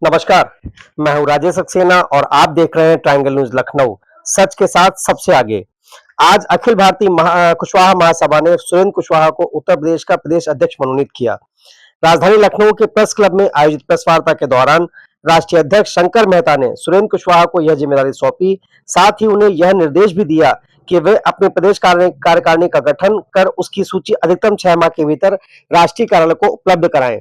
नमस्कार, मैं हूं राजेश सक्सेना और आप देख रहे हैं ट्रायंगल न्यूज लखनऊ। सच के साथ सबसे आगे। आज अखिल भारतीय कुशवाहा महासभा ने सुरेंद्र कुशवाहा को उत्तर प्रदेश का प्रदेश अध्यक्ष मनोनीत किया। राजधानी लखनऊ के प्रेस क्लब में आयोजित प्रेस वार्ता के दौरान राष्ट्रीय अध्यक्ष शंकर मेहता ने सुरेंद्र कुशवाहा को यह जिम्मेदारी सौंपी। साथ ही उन्हें यह निर्देश भी दिया कि वे अपने प्रदेश कार्यकारिणी का गठन कर उसकी सूची अधिकतम 6 माह के भीतर राष्ट्रीय कार्यालय को उपलब्ध कराएं।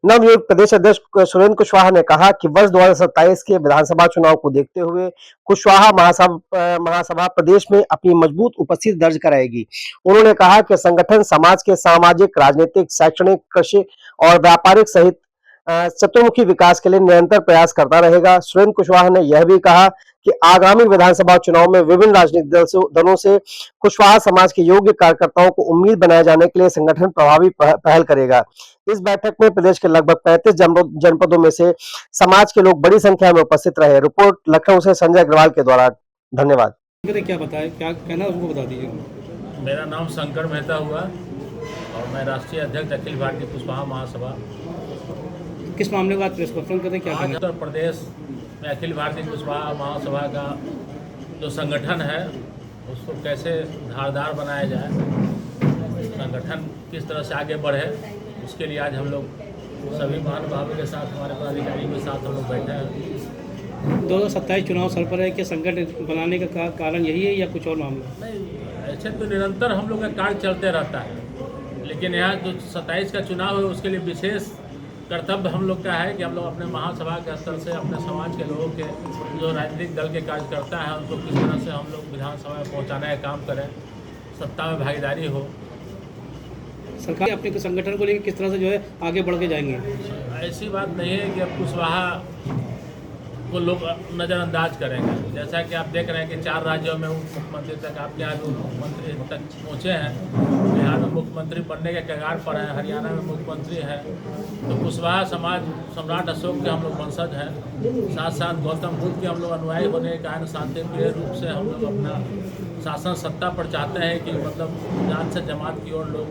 नवनियुक्त प्रदेश अध्यक्ष सुरेंद्र कुशवाहा ने कहा कि वर्ष 2027 के विधानसभा चुनाव को देखते हुए कुशवाहा महासभा प्रदेश में अपनी मजबूत उपस्थिति दर्ज कराएगी। उन्होंने कहा कि संगठन समाज के सामाजिक, राजनीतिक, शैक्षणिक, कृषि और व्यापारिक सहित चतुर्मुखी विकास के लिए निरंतर प्रयास करता रहेगा। सुरेंद्र कुशवाहा ने यह भी कहा कि आगामी विधानसभा चुनाव में विभिन्न राजनीतिक दलों से कुशवाहा समाज के योग्य कार्यकर्ताओं को उम्मीद बनाए जाने के लिए संगठन प्रभावी पहल करेगा। इस बैठक में प्रदेश के लगभग 35 जनपदों में से समाज के लोग बड़ी संख्या में उपस्थित रहे। रिपोर्ट लखनऊ से संजय अग्रवाल के द्वारा। धन्यवाद। क्या बताए, क्या कहना उसको बता दीजिए। मेरा नाम शंकर मेहता हुआ और मैं राष्ट्रीय अध्यक्ष अखिल भारतीय कुशवाहा महासभा। किस मामले का प्रेस कॉन्फ्रेंस करते क्या कहना? उत्तर प्रदेश में अखिल भारतीय कुशवाहा महासभा का जो संगठन है उसको कैसे धारदार बनाया जाए, संगठन किस तरह से आगे बढ़े, उसके लिए आज हम लोग सभी महानुभावों के साथ, हमारे पदाधिकारियों के साथ हम लोग बैठे हैं। 2027 चुनाव सर पर है कि संगठन बनाने का कारण यही है या कुछ और मामला? नहीं, ऐसे तो निरंतर हम लोग का कार्य चलते रहता है, लेकिन यहाँ जो 27 का चुनाव है उसके लिए विशेष कर्तव्य हम लोग का है कि हम लोग अपने महासभा के स्तर से अपने समाज के लोगों के जो राजनीतिक दल के कार्यकर्ता हैं उनको किस तरह से हम लोग विधानसभा में पहुँचाने का काम करें, सत्ता में भागीदारी हो। सरकार अपने संगठन को लेकर किस तरह से जो है आगे बढ़ के जाएंगे? ऐसी बात नहीं है कि अब कुशवाहा को लोग नज़रअंदाज करेंगे। जैसा कि आप देख रहे हैं कि 4 राज्यों में उप मुख्यमंत्री तक, आपके यहाँ उप मुख्यमंत्री तक पहुँचे हैं, बिहार में मुख्यमंत्री बनने के कगार पर हैं, हरियाणा में मुख्यमंत्री हैं। तो कुशवाहा समाज सम्राट अशोक के हम लोग वंशज हैं, साथ साथ गौतम बुद्ध के हम लोग अनुयायी होने के कारण शांतिप्रिय रूप से हम लोग अपना शासन सत्ता पर चाहते हैं कि मतलब जान से जमात की ओर लोग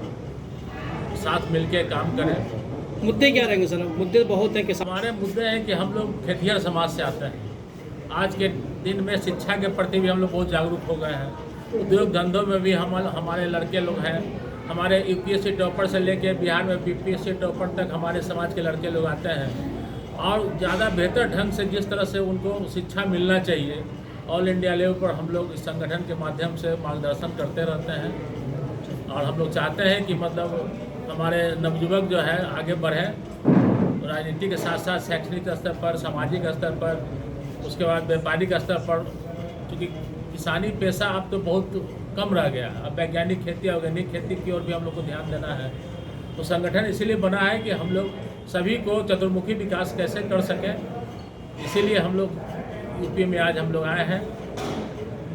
साथ मिलके काम करें। मुद्दे क्या रहेंगे सर? मुद्दे बहुत हैं कि हमारे मुद्दे हैं कि हम लोग खेतिहर समाज से आते हैं। आज के दिन में शिक्षा के प्रति भी हम लोग बहुत जागरूक हो गए हैं। उद्योग धंधों में भी हमारे लड़के लोग हैं। हमारे यूपीएससी टॉपर से लेके बिहार में बीपीएससी टॉपर तक हमारे समाज के लड़के लोग आते हैं और ज़्यादा बेहतर ढंग से जिस तरह से उनको शिक्षा मिलना चाहिए, ऑल इंडिया लेवल पर हम लोग इस संगठन के माध्यम से मार्गदर्शन करते रहते हैं। और हम लोग चाहते हैं कि मतलब हमारे नवयुवक जो है आगे बढ़ें, राजनीति के साथ साथ शैक्षणिक स्तर पर, सामाजिक स्तर पर, उसके बाद व्यापारिक स्तर पर, क्योंकि किसानी पेशा अब तो बहुत कम रह गया। अब वैज्ञानिक खेती, ऑर्गेनिक खेती की ओर भी हम लोग को ध्यान देना है। तो संगठन इसीलिए बना है कि हम लोग सभी को चतुर्मुखी विकास कैसे कर सकें, इसीलिए हम लोग यूपी में आज हम लोग आए हैं।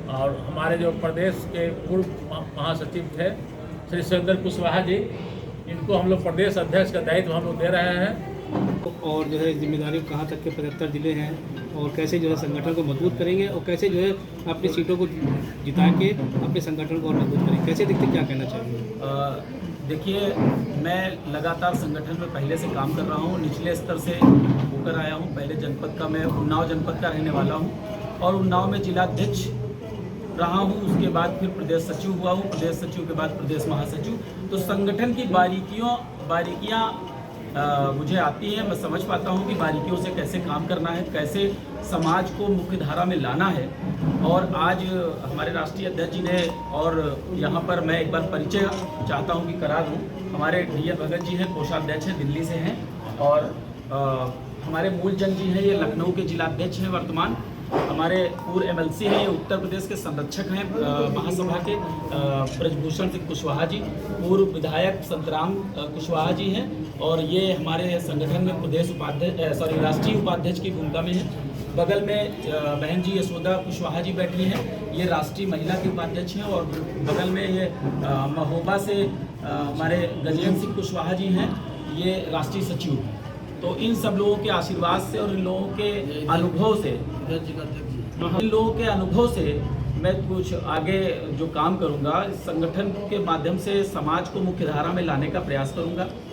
और हमारे जो प्रदेश के पूर्व महासचिव थे श्री सुरेंद्र कुशवाहा जी, इनको हम लोग प्रदेश अध्यक्ष का दायित्व हम लोग दे रहे हैं। और जो है जिम्मेदारी कहाँ तक के 75 जिले हैं और कैसे जो है संगठन को मजबूत करेंगे और कैसे जो है अपनी सीटों को जिता के अपने संगठन को और मजबूत करेंगे, कैसे दिखते, क्या कहना चाहिए? देखिए, मैं लगातार संगठन में पहले से काम कर रहा हूँ, निचले स्तर से होकर आया हूँ। पहले जनपद का, मैं उन्नाव जनपद का रहने वाला हूँ और उन्नाव में जिलाध्यक्ष रहा हूँ। उसके बाद फिर प्रदेश सचिव हुआ हूँ, प्रदेश सचिव के बाद प्रदेश महासचिव। तो संगठन की बारीकियाँ मुझे आती हैं। मैं समझ पाता हूँ कि बारीकियों से कैसे काम करना है, कैसे समाज को मुख्य धारा में लाना है। और आज हमारे राष्ट्रीय अध्यक्ष जी ने, और यहाँ पर मैं एक बार परिचय चाहता हूँ कि करा दूँ। हमारे डी भगत जी हैं, कोषाध्यक्ष हैं, दिल्ली से हैं। और हमारे मूलचंद जी हैं, ये लखनऊ के जिलाध्यक्ष हैं वर्तमान। हमारे पूर्व एमएलसी हैं, ये उत्तर प्रदेश के संरक्षक हैं महासभा के, ब्रजभूषण सिंह कुशवाहा जी। पूर्व विधायक संतराम कुशवाहा जी हैं और ये हमारे संगठन में प्रदेश राष्ट्रीय उपाध्यक्ष की भूमिका में हैं। बगल में बहन जी यशोदा कुशवाहा जी बैठी हैं, ये राष्ट्रीय महिला के उपाध्यक्ष हैं। और बगल में ये महोबा से हमारे गजेंद्र सिंह कुशवाहा जी हैं, ये राष्ट्रीय सचिव हैं। तो इन सब लोगों के आशीर्वाद से और इन लोगों के अनुभव से मैं कुछ आगे जो काम करूंगा, संगठन के माध्यम से समाज को मुख्य धारा में लाने का प्रयास करूंगा।